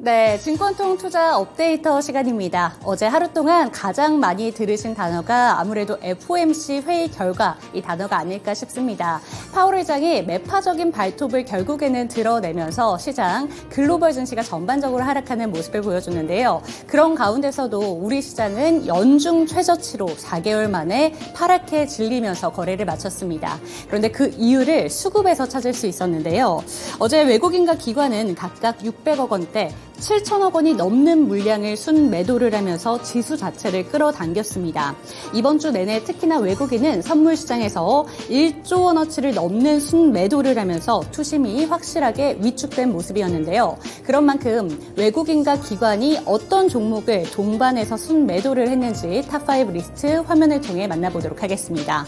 네, 증권통 투자 업데이터 시간입니다. 어제 하루 동안 가장 많이 들으신 단어가 아무래도 FOMC 회의 결과 이 단어가 아닐까 싶습니다. 파월 의장이 매파적인 발톱을 결국에는 드러내면서 시장 글로벌 증시가 전반적으로 하락하는 모습을 보여줬는데요. 그런 가운데서도 우리 시장은 연중 최저치로 4개월 만에 파랗게 질리면서 거래를 마쳤습니다. 그런데 그 이유를 수급에서 찾을 수 있었는데요. 어제 외국인과 기관은 각각 600억 원대, 7천억 원이 넘는 물량을 순매도를 하면서 지수 자체를 끌어당겼습니다. 이번 주 내내 특히나 외국인은 선물 시장에서 1조 원어치를 넘는 순매도를 하면서 투심이 확실하게 위축된 모습이었는데요. 그런 만큼 외국인과 기관이 어떤 종목을 동반해서 순매도를 했는지 탑5 리스트 화면을 통해 만나보도록 하겠습니다.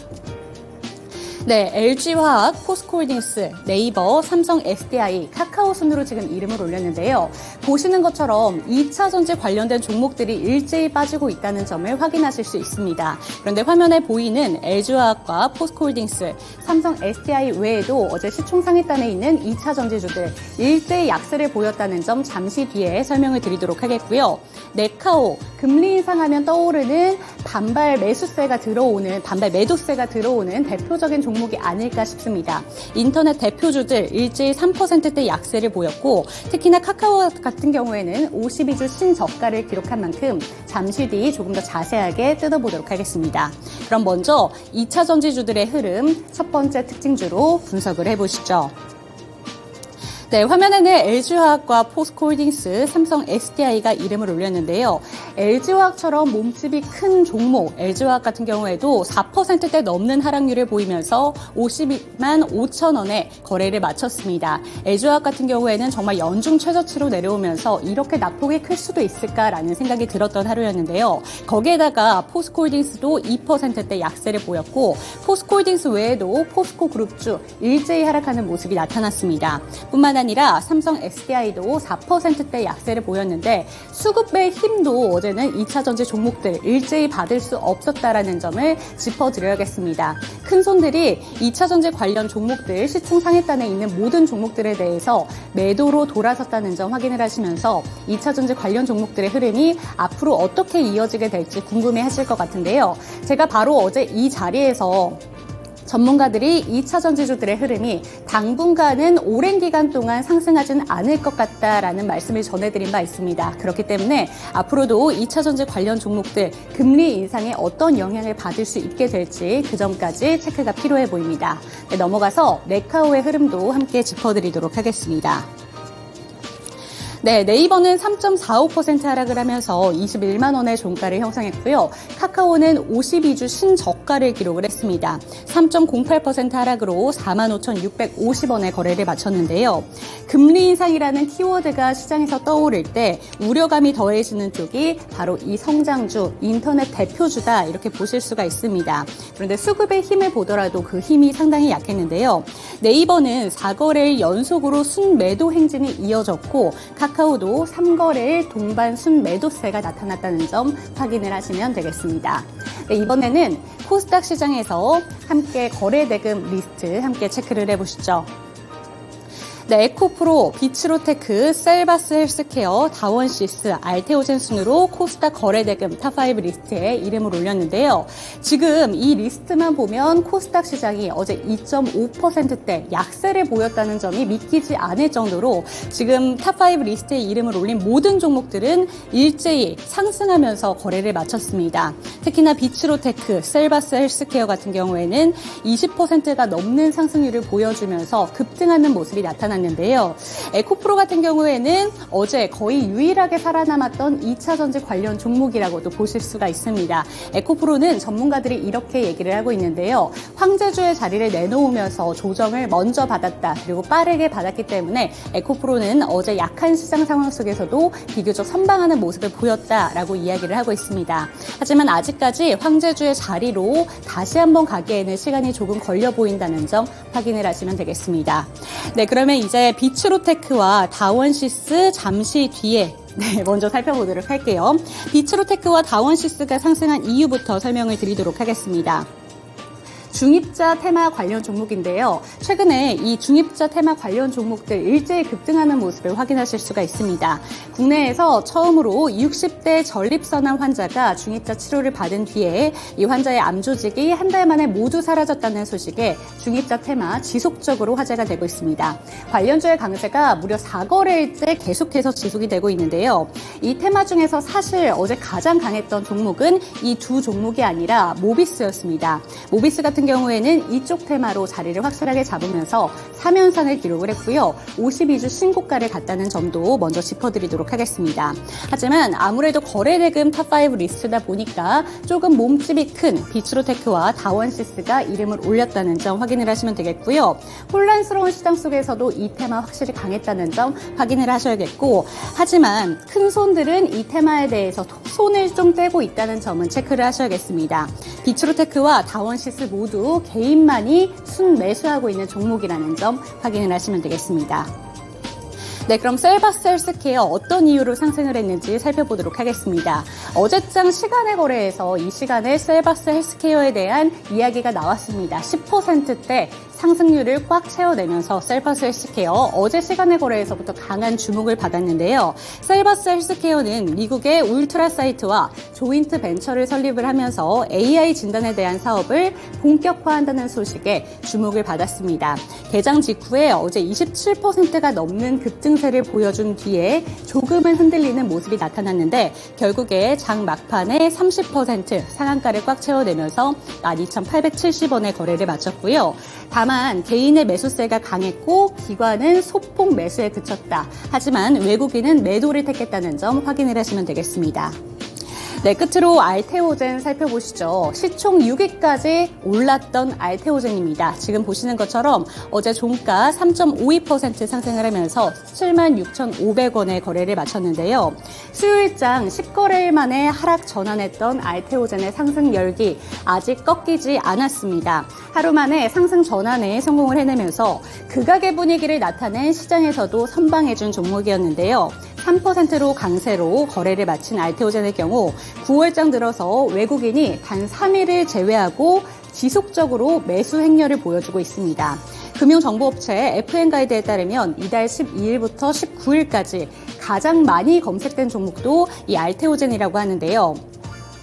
네, LG화학, 포스코홀딩스, 네이버, 삼성 SDI, 카카오 순으로 지금 이름을 올렸는데요. 보시는 것처럼 2차 전지 관련된 종목들이 일제히 빠지고 있다는 점을 확인하실 수 있습니다. 그런데 화면에 보이는 LG화학과 포스코홀딩스, 삼성 SDI 외에도 어제 시총상위단에 있는 2차 전지주들 일제히 약세를 보였다는 점 잠시 뒤에 설명을 드리도록 하겠고요. 네카오, 금리 인상하면 떠오르는 반발 매도세가 들어오는 대표적인 종목이 아닐까 싶습니다. 인터넷 대표주들 일제히 3%대 약세를 보였고 특히나 카카오 같은 경우에는 52주 신저가를 기록한 만큼 잠시 뒤 조금 더 자세하게 뜯어보도록 하겠습니다. 그럼 먼저 2차 전지주들의 흐름 첫 번째 특징주로 분석을 해보시죠. 네, 화면에는 LG화학과 포스코홀딩스, 삼성 SDI가 이름을 올렸는데요. LG화학처럼 몸집이 큰 종목, LG화학 같은 경우에도 4%대 넘는 하락률을 보이면서 52만 5천 원에 거래를 마쳤습니다. LG화학 같은 경우에는 정말 연중 최저치로 내려오면서 이렇게 낙폭이 클 수도 있을까라는 생각이 들었던 하루였는데요. 거기에다가 포스코홀딩스도 2%대 약세를 보였고 포스코홀딩스 외에도 포스코그룹주 일제히 하락하는 모습이 나타났습니다. 뿐만 아니라 삼성 SDI도 4%대 약세를 보였는데 수급의 힘도 어제는 2차 전지 종목들 일제히 받을 수 없었다라는 점을 짚어드려야겠습니다. 큰 손들이 2차 전지 관련 종목들 시총 상위단에 있는 모든 종목들에 대해서 매도로 돌아섰다는 점 확인을 하시면서 2차 전지 관련 종목들의 흐름이 앞으로 어떻게 이어지게 될지 궁금해하실 것 같은데요. 제가 바로 어제 이 자리에서 전문가들이 2차 전지주들의 흐름이 당분간은 오랜 기간 동안 상승하지는 않을 것 같다라는 말씀을 전해드린 바 있습니다. 그렇기 때문에 앞으로도 2차 전지 관련 종목들 금리 인상에 어떤 영향을 받을 수 있게 될지 그 점까지 체크가 필요해 보입니다. 네, 넘어가서 네카오의 흐름도 함께 짚어드리도록 하겠습니다. 네, 네이버는 3.45% 하락을 하면서 21만 원의 종가를 형성했고요. 카카오는 52주 신저가를 기록을 했습니다. 3.08% 하락으로 45,650원의 거래를 마쳤는데요. 금리 인상이라는 키워드가 시장에서 떠오를 때 우려감이 더해지는 쪽이 바로 이 성장주, 인터넷 대표주다 이렇게 보실 수가 있습니다. 그런데 수급의 힘을 보더라도 그 힘이 상당히 약했는데요. 네이버는 4거래일 연속으로 순매도 행진이 이어졌고 카카오도 3거래일 동반 순매도세가 나타났다는 점 확인을 하시면 되겠습니다. 네, 이번에는 코스닥 시장에서 함께 거래대금 리스트 함께 체크를 해보시죠. 네, 에코프로, 비츠로테크, 셀바스 헬스케어, 다원시스, 알테오젠 순으로 코스닥 거래대금 탑5 리스트에 이름을 올렸는데요. 지금 이 리스트만 보면 코스닥 시장이 어제 2.5%대 약세를 보였다는 점이 믿기지 않을 정도로 지금 탑5 리스트에 이름을 올린 모든 종목들은 일제히 상승하면서 거래를 마쳤습니다. 특히나 비츠로테크, 셀바스 헬스케어 같은 경우에는 20%가 넘는 상승률을 보여주면서 급등하는 모습이 나타났는데요. 에코프로 같은 경우에는 어제 거의 유일하게 살아남았던 2차 전지 관련 종목이라고도 보실 수가 있습니다. 에코프로는 전문가들이 이렇게 얘기를 하고 있는데요. 황제주의 자리를 내놓으면서 조정을 먼저 받았다. 그리고 빠르게 받았기 때문에 에코프로는 어제 약한 시장 상황 속에서도 비교적 선방하는 모습을 보였다라고 이야기를 하고 있습니다. 하지만 아직까지 황제주의 자리로 다시 한번 가기에는 시간이 조금 걸려 보인다는 점 확인을 하시면 되겠습니다. 네, 그러면 이제 비츠로테크와 다원시스 잠시 뒤에 먼저 살펴보도록 할게요. 비츠로테크와 다원시스가 상승한 이유부터 설명을 드리도록 하겠습니다. 중입자 테마 관련 종목인데요. 최근에 이 중입자 테마 관련 종목들 일제히 급등하는 모습을 확인하실 수가 있습니다. 국내에서 처음으로 60대 전립선암 환자가 중입자 치료를 받은 뒤에 이 환자의 암 조직이 한 달 만에 모두 사라졌다는 소식에 중입자 테마 지속적으로 화제가 되고 있습니다. 관련주의 강세가 무려 4거래일째 계속해서 지속이 되고 있는데요. 이 테마 중에서 사실 어제 가장 강했던 종목은 이 두 종목이 아니라 모비스였습니다. 모비스 같은 경우에는 이쪽 테마로 자리를 확실하게 잡으면서 3연상을 기록을 했고요. 52주 신고가를 갔다는 점도 먼저 짚어드리도록 하겠습니다. 하지만 아무래도 거래대금 탑5 리스트다 보니까 조금 몸집이 큰 비츠로테크와 다원시스가 이름을 올렸다는 점 확인을 하시면 되겠고요. 혼란스러운 시장 속에서도 이 테마 확실히 강했다는 점 확인을 하셔야겠고, 하지만 큰 손들은 이 테마에 대해서 손을 좀 떼고 있다는 점은 체크를 하셔야겠습니다. 비츠로테크와 다원시스 모두 개인만이 순매수하고 있는 종목이라는 점 확인을 하시면 되겠습니다. 네, 그럼 셀바스 헬스케어 어떤 이유로 상승을 했는지 살펴보도록 하겠습니다. 어제장 시간의 거래에서 이 시간에 셀바스 헬스케어에 대한 이야기가 나왔습니다. 10%대 상승률을 꽉 채워내면서 셀바스 헬스케어 어제 시간의 거래에서부터 강한 주목을 받았는데요. 셀바스 헬스케어는 미국의 울트라 사이트와 조인트 벤처를 설립을 하면서 AI 진단에 대한 사업을 본격화한다는 소식에 주목을 받았습니다. 개장 직후에 어제 27%가 넘는 급등세를 보여준 뒤에 조금은 흔들리는 모습이 나타났는데 결국에 장 막판에 30% 상한가를 꽉 채워내면서 12,870원의 거래를 마쳤고요. 다만 개인의 매수세가 강했고 기관은 소폭 매수에 그쳤다. 하지만 외국인은 매도를 택했다는 점 확인을 하시면 되겠습니다. 네, 끝으로 알테오젠 살펴보시죠. 시총 6위까지 올랐던 알테오젠입니다. 지금 보시는 것처럼 어제 종가 3.52% 상승을 하면서 76,500원의 거래를 마쳤는데요. 수요일장 10거래일 만에 하락 전환했던 알테오젠의 상승 열기 아직 꺾이지 않았습니다. 하루 만에 상승 전환에 성공을 해내면서 극악의 분위기를 나타낸 시장에서도 선방해준 종목이었는데요. 3%로 강세로 거래를 마친 알테오젠의 경우 9월장 들어서 외국인이 단 3일을 제외하고 지속적으로 매수 행렬을 보여주고 있습니다. 금융정보업체 FN가이드에 따르면 이달 12일부터 19일까지 가장 많이 검색된 종목도 이 알테오젠이라고 하는데요.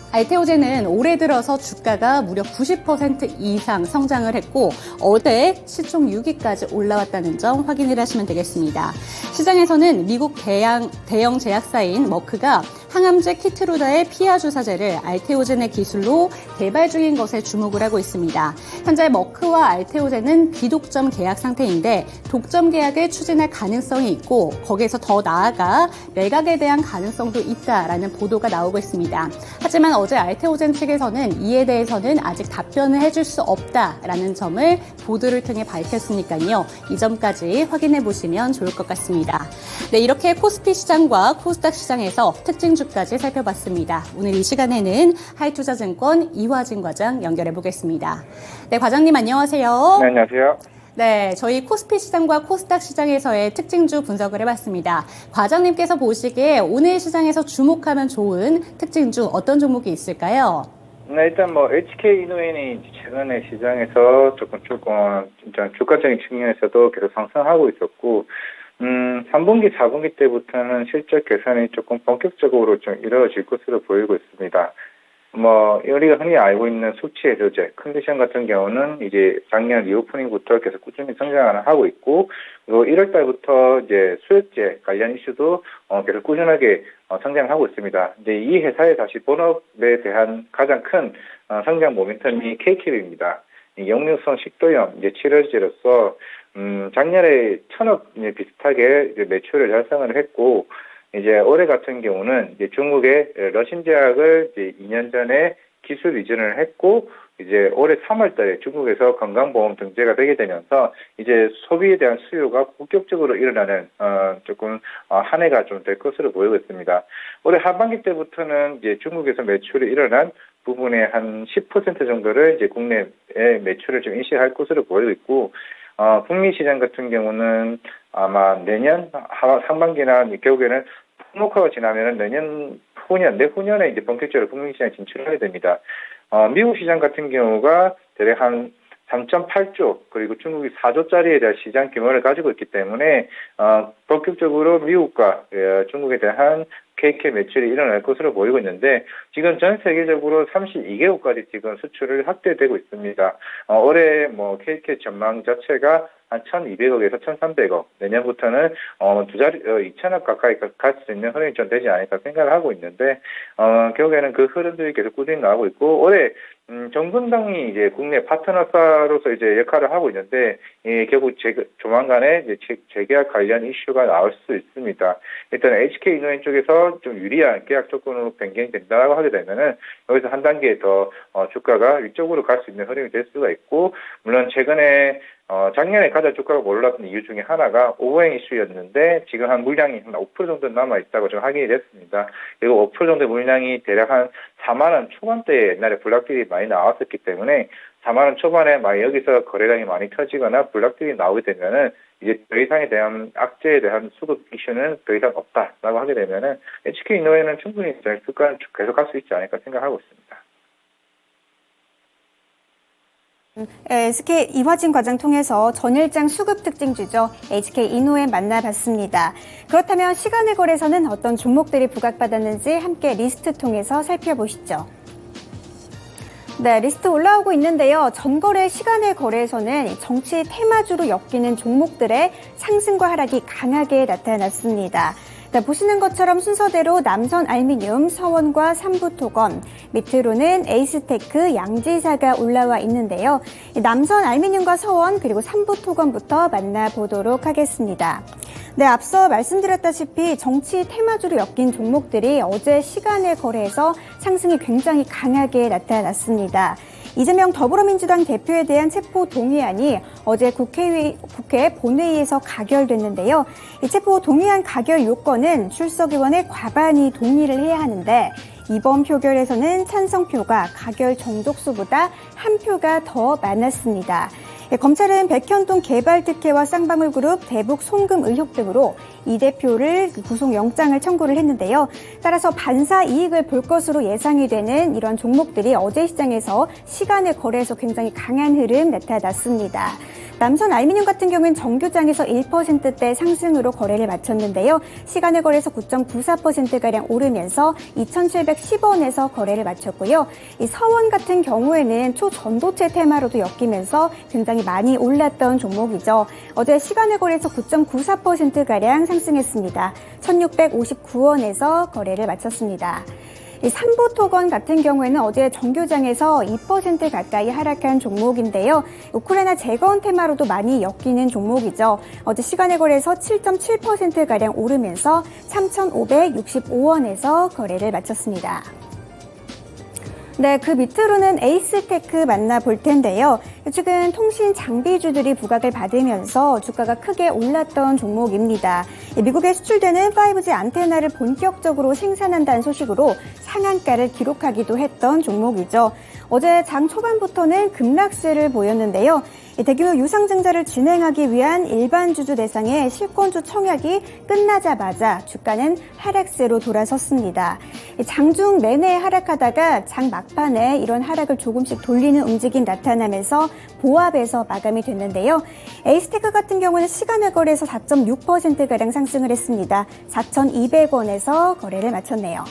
알테오젠은 올해 들어서 주가가 무려 90% 이상 성장을 했고 어제 시총 6위까지 올라왔다는 점 확인을 하시면 되겠습니다. 시장에서는 미국 대형 제약사인 머크가 항암제 키트루다의 피하 주사제를 알테오젠의 기술로 개발 중인 것에 주목을 하고 있습니다. 현재 머크와 알테오젠은 비독점 계약 상태인데 독점 계약을 추진할 가능성이 있고 거기에서 더 나아가 매각에 대한 가능성도 있다라는 보도가 나오고 있습니다. 하지만 어제 알테오젠 측에서는 이에 대해서는 아직 답변을 해줄 수 없다라는 점을 보도를 통해 밝혔으니까요. 이 점까지 확인해 보시면 좋을 것 같습니다. 네, 이렇게 코스피 시장과 코스닥 시장에서 특징 주까지 살펴봤습니다. 오늘 이 시간에는 하이투자증권 이화진 과장 연결해 보겠습니다. 네, 과장님 안녕하세요. 네, 안녕하세요. 네, 저희 코스피 시장과 코스닥 시장에서의 특징주 분석을 해봤습니다. 과장님께서 보시기에 오늘 시장에서 주목하면 좋은 특징주 어떤 종목이 있을까요? 네, 일단 HK 이노엔이 최근에 시장에서 조금 진짜 주가적인 측면에서도 계속 상승하고 있었고, 3분기, 4분기 때부터는 실적 개선이 조금 본격적으로 좀 이루어질 것으로 보이고 있습니다. 우리가 흔히 알고 있는 수치 해소제, 컨디션 같은 경우는 이제 작년 리오프닝부터 계속 꾸준히 성장을 하고 있고, 그리고 1월 달부터 이제 수요제 관련 이슈도 계속 꾸준하게 성장을 하고 있습니다. 이제 이 회사의 다시 본업에 대한 가장 큰 성장 모멘텀이 KQ입니다. 역류성 식도염 이제 치료제로서 작년에 1,000억 비슷하게 이제 매출을 달성을 했고, 이제 올해 같은 경우는 이제 중국의 러신제약을 이제 2년 전에 기술 이전을 했고, 이제 올해 3월 달에 중국에서 건강보험 등재가 되게 되면서 이제 소비에 대한 수요가 본격적으로 일어나는 한 해가 좀 될 것으로 보이고 있습니다. 올해 하반기 때부터는 이제 중국에서 매출이 일어난 부분의 한 10% 정도를 이제 국내에 매출을 좀 인식할 것으로 보이고 있고, 북미 시장 같은 경우는 아마 내년 상반기나 결국에는 폭목화가 지나면은 내후년에 이제 본격적으로 북미 시장에 진출하게 됩니다. 미국 시장 같은 경우가 대략 한 3.8조 그리고 중국이 4조짜리에 대한 시장 규모를 가지고 있기 때문에 본격적으로 미국과 중국에 대한 KK 매출이 일어날 것으로 보이고 있는데 지금 전 세계적으로 32개국까지 지금 수출을 확대되고 있습니다. 올해 KK 전망 자체가 한 1,200억에서 1,300억 내년부터는 2,000억 가까이 갈 수 있는 흐름이 좀 되지 않을까 생각을 하고 있는데 결국에는 그 흐름들이 계속 꾸준히 나오고 있고 올해 정분당이 이제 국내 파트너사로서 이제 역할을 하고 있는데 결국 조만간에 이제 재계약 관련 이슈가 나올 수 있습니다. 일단 HK 이노엔 쪽에서 좀 유리한 계약 조건으로 변경이 된다고 하게 되면은 여기서 한 단계 더 주가가 위쪽으로 갈 수 있는 흐름이 될 수가 있고 물론 최근에 작년에 가장 주가가 올랐던 이유 중에 하나가 오버행 이슈였는데 지금 한 물량이 한 5% 정도 남아있다고 좀 확인이 됐습니다. 그리고 5% 정도 물량이 대략 한 4만 원 초반대에 옛날에 블락딜이 많이 나왔었기 때문에 4만 원 초반에 만약 여기서 거래량이 많이 터지거나 블락딜이 나오게 되면은 이제 더 이상에 대한 악재에 대한 수급 이슈는 더 이상 없다라고 하게 되면은 HK 이노엔은 충분히 주가는 계속 할 수 있지 않을까 생각하고 있습니다. SK 이화진 과장 통해서 전일장 수급 특징주죠. HK 이노엔 만나봤습니다. 그렇다면 시간의 거래에서는 어떤 종목들이 부각받았는지 함께 리스트 통해서 살펴보시죠. 네, 리스트 올라오고 있는데요. 전거래 시간의 거래에서는 정치 테마주로 엮이는 종목들의 상승과 하락이 강하게 나타났습니다. 네, 보시는 것처럼 순서대로 남선알미늄, 서원과 삼부토건, 밑으로는 에이스테크, 양지사가 올라와 있는데요. 남선알미늄과 서원 그리고 삼부토건부터 만나보도록 하겠습니다. 네, 앞서 말씀드렸다시피 정치 테마주로 엮인 종목들이 어제 시간의 거래에서 상승이 굉장히 강하게 나타났습니다. 이재명 더불어민주당 대표에 대한 체포 동의안이 어제 국회 본회의에서 가결됐는데요. 이 체포 동의안 가결 요건은 출석의원의 과반이 동의를 해야 하는데 이번 표결에서는 찬성표가 가결 정족수보다 한 표가 더 많았습니다. 검찰은 백현동 개발특혜와 쌍방울그룹 대북 송금 의혹 등으로 이 대표를 구속영장을 청구를 했는데요. 따라서 반사 이익을 볼 것으로 예상이 되는 이런 종목들이 어제 시장에서 시간의 거래에서 굉장히 강한 흐름 나타났습니다. 남선 알미늄 같은 경우는 정규장에서 1%대 상승으로 거래를 마쳤는데요. 시간의 거래에서 9.94%가량 오르면서 2,710원에서 거래를 마쳤고요. 이 서원 같은 경우에는 초전도체 테마로도 엮이면서 굉장히 많이 올랐던 종목이죠. 어제 시간의 거래에서 9.94%가량 상승했습니다. 1,659원에서 거래를 마쳤습니다. 이 삼부토건 같은 경우에는 어제 정규장에서 2% 가까이 하락한 종목인데요. 우크라이나 재건 테마로도 많이 엮이는 종목이죠. 어제 시간의 거래에서 7.7%가량 오르면서 3,565원에서 거래를 마쳤습니다. 네, 그 밑으로는 에이스테크 만나볼 텐데요. 최근 통신 장비주들이 부각을 받으면서 주가가 크게 올랐던 종목입니다. 미국에 수출되는 5G 안테나를 본격적으로 생산한다는 소식으로 상한가를 기록하기도 했던 종목이죠. 어제 장 초반부터는 급락세를 보였는데요. 대규모 유상증자를 진행하기 위한 일반 주주 대상의 실권주 청약이 끝나자마자 주가는 하락세로 돌아섰습니다. 장중 내내 하락하다가 장 막판에 이런 하락을 조금씩 돌리는 움직임 나타나면서 보합에서 마감이 됐는데요. 에이스테크 같은 경우는 시간의 거래에서 4.6%가량 상승을 했습니다. 4,200원에서 거래를 마쳤네요.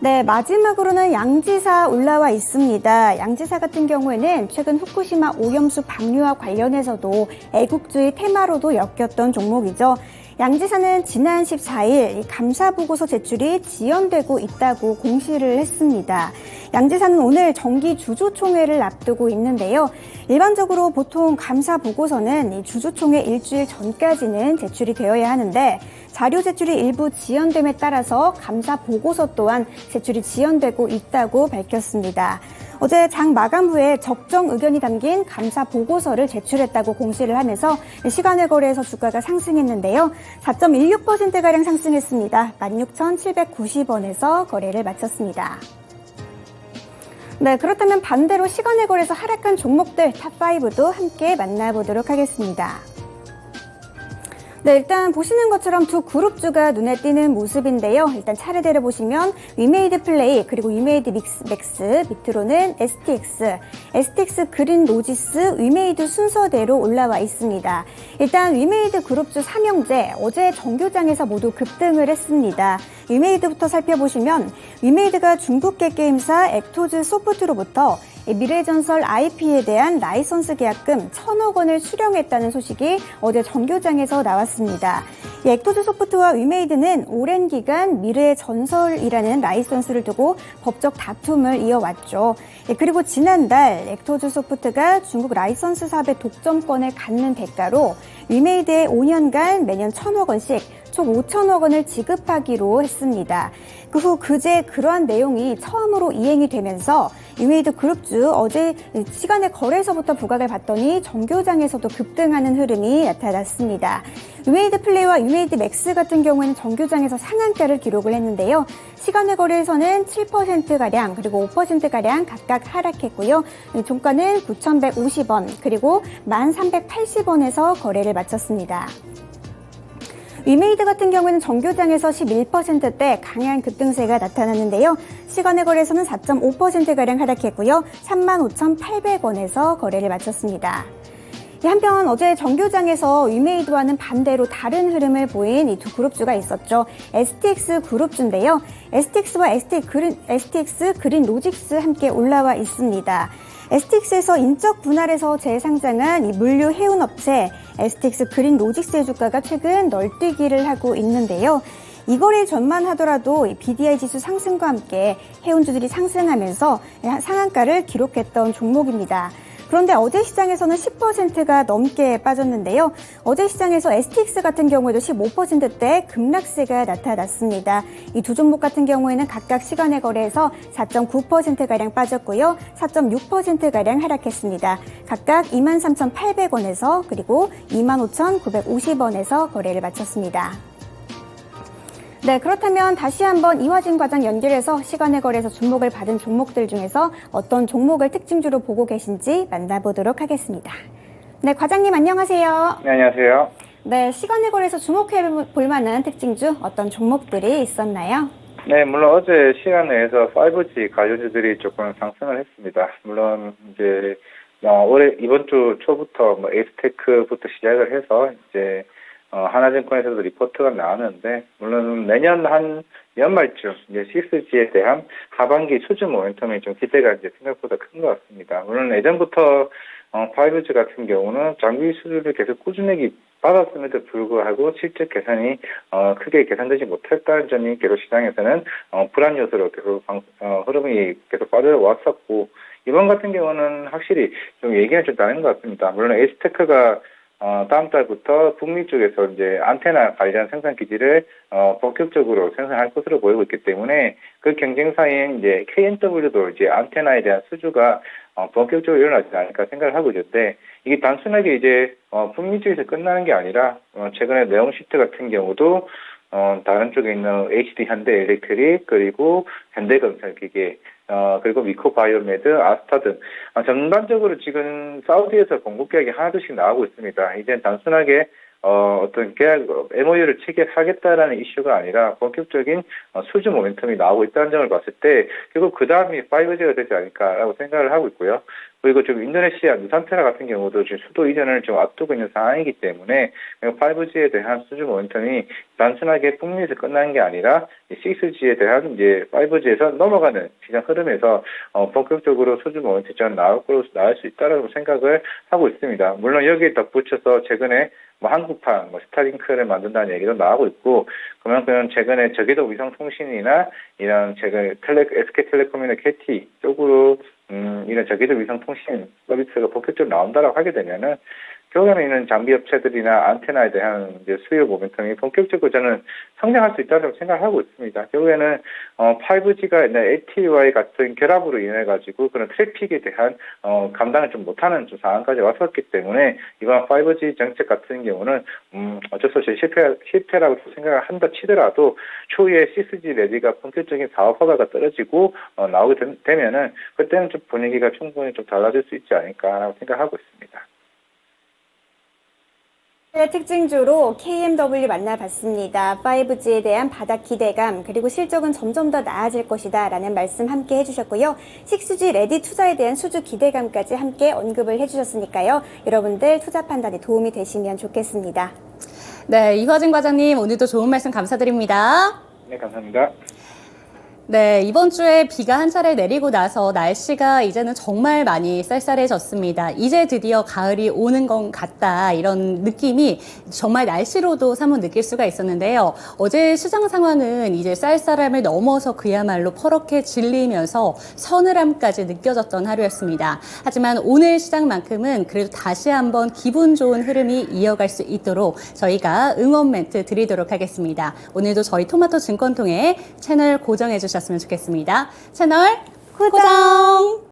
네, 마지막으로는 양지사 올라와 있습니다. 양지사 같은 경우에는 최근 후쿠시마 오염수 방류와 관련해서도 애국주의 테마로도 엮였던 종목이죠. 양지사는 지난 14일 감사보고서 제출이 지연되고 있다고 공시를 했습니다. 양지사는 오늘 정기 주주총회를 앞두고 있는데요. 일반적으로 보통 감사보고서는 주주총회 일주일 전까지는 제출이 되어야 하는데 자료 제출이 일부 지연됨에 따라서 감사보고서 또한 제출이 지연되고 있다고 밝혔습니다. 어제 장 마감 후에 적정 의견이 담긴 감사 보고서를 제출했다고 공시를 하면서 시간의 거래에서 주가가 상승했는데요. 4.16%가량 상승했습니다. 16,790원에서 거래를 마쳤습니다. 네, 그렇다면 반대로 시간의 거래에서 하락한 종목들 탑5도 함께 만나보도록 하겠습니다. 네, 일단 보시는 것처럼 두 그룹주가 눈에 띄는 모습인데요. 일단 차례대로 보시면 위메이드 플레이, 그리고 위메이드 맥스, 밑으로는 STX 그린 로지스, 위메이드 순서대로 올라와 있습니다. 일단 위메이드 그룹주 3형제 어제 정규장에서 모두 급등을 했습니다. 위메이드부터 살펴보시면 위메이드가 중국계 게임사 액토즈 소프트로부터 미래전설 IP에 대한 라이선스 계약금 1,000억 원을 수령했다는 소식이 어제 정규장에서 나왔습니다. 이 액토즈 소프트와 위메이드는 오랜 기간 미래전설이라는 라이선스를 두고 법적 다툼을 이어왔죠. 그리고 지난달 액토즈 소프트가 중국 라이선스 사업의 독점권을 갖는 대가로 위메이드에 5년간 매년 1,000억 원씩 총 5천억 원을 지급하기로 했습니다. 그 후 그제 그러한 내용이 처음으로 이행이 되면서 위메이드 그룹주 어제 시간의 거래에서부터 부각을 받더니 정규장에서도 급등하는 흐름이 나타났습니다. 위메이드 플레이와 위메이드 맥스 같은 경우에는 정규장에서 상한가를 기록을 했는데요. 시간의 거래에서는 7%가량 그리고 5%가량 각각 하락했고요. 종가는 9,150원 그리고 1,380원에서 거래를 마쳤습니다. 위메이드 같은 경우에는 정규장에서 11%대 강한 급등세가 나타났는데요. 시간의 거래에서는 4.5%가량 하락했고요. 35,800원에서 거래를 마쳤습니다. 한편 어제 정규장에서 위메이드와는 반대로 다른 흐름을 보인 이 두 그룹주가 있었죠. STX 그룹주인데요. STX와 STX 그린 로직스 함께 올라와 있습니다. STX에서 인적 분할해서 재상장한 이 물류 해운 업체 STX 그린 로직스의 주가가 최근 널뛰기를 하고 있는데요. 이 거래 전만 하더라도 BDI 지수 상승과 함께 해운주들이 상승하면서 상한가를 기록했던 종목입니다. 그런데 어제 시장에서는 10%가 넘게 빠졌는데요. 어제 시장에서 STX 같은 경우에도 15%대 급락세가 나타났습니다. 이 두 종목 같은 경우에는 각각 시간의 거래에서 4.9%가량 빠졌고요. 4.6%가량 하락했습니다. 각각 23,800원에서 그리고 25,950원에서 거래를 마쳤습니다. 네, 그렇다면 다시 한번 이화진 과장 연결해서 시간의 거래에서 주목을 받은 종목들 중에서 어떤 종목을 특징주로 보고 계신지 만나보도록 하겠습니다. 네, 과장님 안녕하세요. 네, 안녕하세요. 네, 시간의 거래에서 주목해 볼 만한 특징주 어떤 종목들이 있었나요? 네, 물론 어제 시간 내에서 5G 관련주들이 조금 상승을 했습니다. 물론 이제 올해 이번 주 초부터 에이스테크부터 시작을 해서 이제 하나증권에서도 리포트가 나왔는데, 물론 내년 한 연말쯤 이제 6G에 대한 하반기 수주 모멘텀이 좀 기대가 이제 생각보다 큰 것 같습니다. 물론 예전부터 5G 같은 경우는 장비 수주를 계속 꾸준히 받았음에도 불구하고 실제 계산이 크게 계산되지 못했다는 점이 계속 시장에서는 불안 요소로 계속 흐름이 계속 빠져왔었고, 이번 같은 경우는 확실히 좀 얘기가 좀 다른 것 같습니다. 물론 에이스테크가 다음 달부터 북미 쪽에서 이제 안테나 관련 생산 기지를 본격적으로 생산할 것으로 보이고 있기 때문에 그 경쟁사인 이제 KNW도 이제 안테나에 대한 수주가 본격적으로 일어나지 않을까 생각을 하고 있는데, 이게 단순하게 이제 북미 쪽에서 끝나는 게 아니라 최근에 네온시트 같은 경우도 다른 쪽에 있는 HD 현대엘렉트릭 그리고 현대건설기계 그리고 미코바이오메드, 아스타 등 전반적으로 지금 사우디에서 공급 계약이 하나둘씩 나오고 있습니다. 이제 단순하게 어떤 계약 MOU를 체결하겠다라는 이슈가 아니라 본격적인 수주 모멘텀이 나오고 있다는 점을 봤을 때 결국 그 다음이 5G가 되지 않을까라고 생각을 하고 있고요. 그리고 좀 인도네시아 누산테라 같은 경우도 지금 수도 이전을 좀 앞두고 있는 상황이기 때문에 5G에 대한 수주 모멘텀이 단순하게 북미에서 끝나는 게 아니라 6G에 대한 이제 5G에서 넘어가는 시장 흐름에서 본격적으로 수주 모멘텀이 나올 수 있다라고 생각을 하고 있습니다. 물론 여기에 덧붙여서 최근에 한국판, 스타링크를 만든다는 얘기도 나오고 있고, 그만큼 최근에 저궤도 위성통신이나 이런 최근 SK텔레콤이나 KT 쪽으로 이런 저궤도 위성통신 서비스가 본격적으로 나온다라고 하게 되면은 결국에는 있는 장비 업체들이나 안테나에 대한 이제 수요 모멘텀이 본격적으로 저는 성장할 수 있다고 생각하고 있습니다. 결국에는 5G가 옛날 LTE와의 같은 결합으로 인해 가지고 그런 트래픽에 대한 감당을 좀 못하는 좀 상황까지 왔었기 때문에 이번 5G 정책 같은 경우는 어쩔 수 없이 실패라고 생각을 한다 치더라도 초기에 6G 레디가 본격적인 사업 허가가 떨어지고 나오게 되면은 그때는 좀 분위기가 충분히 좀 달라질 수 있지 않을까라고 생각하고 있습니다. 특징주로 KMW 만나봤습니다. 5G에 대한 바닥 기대감, 그리고 실적은 점점 더 나아질 것이다 라는 말씀 함께 해주셨고요. 6G 레디 투자에 대한 수주 기대감까지 함께 언급을 해주셨으니까요. 여러분들 투자 판단에 도움이 되시면 좋겠습니다. 네, 이화진 과장님 오늘도 좋은 말씀 감사드립니다. 네, 감사합니다. 네, 이번 주에 비가 한 차례 내리고 나서 날씨가 이제는 정말 많이 쌀쌀해졌습니다. 이제 드디어 가을이 오는 것 같다, 이런 느낌이 정말 날씨로도 사뭇 느낄 수가 있었는데요. 어제 시장 상황은 이제 쌀쌀함을 넘어서 그야말로 퍼렇게 질리면서 서늘함까지 느껴졌던 하루였습니다. 하지만 오늘 시장만큼은 그래도 다시 한번 기분 좋은 흐름이 이어갈 수 있도록 저희가 응원 멘트 드리도록 하겠습니다. 오늘도 저희 토마토 증권통에 채널 고정해 주셨으면 좋겠습니다. 채널 고정!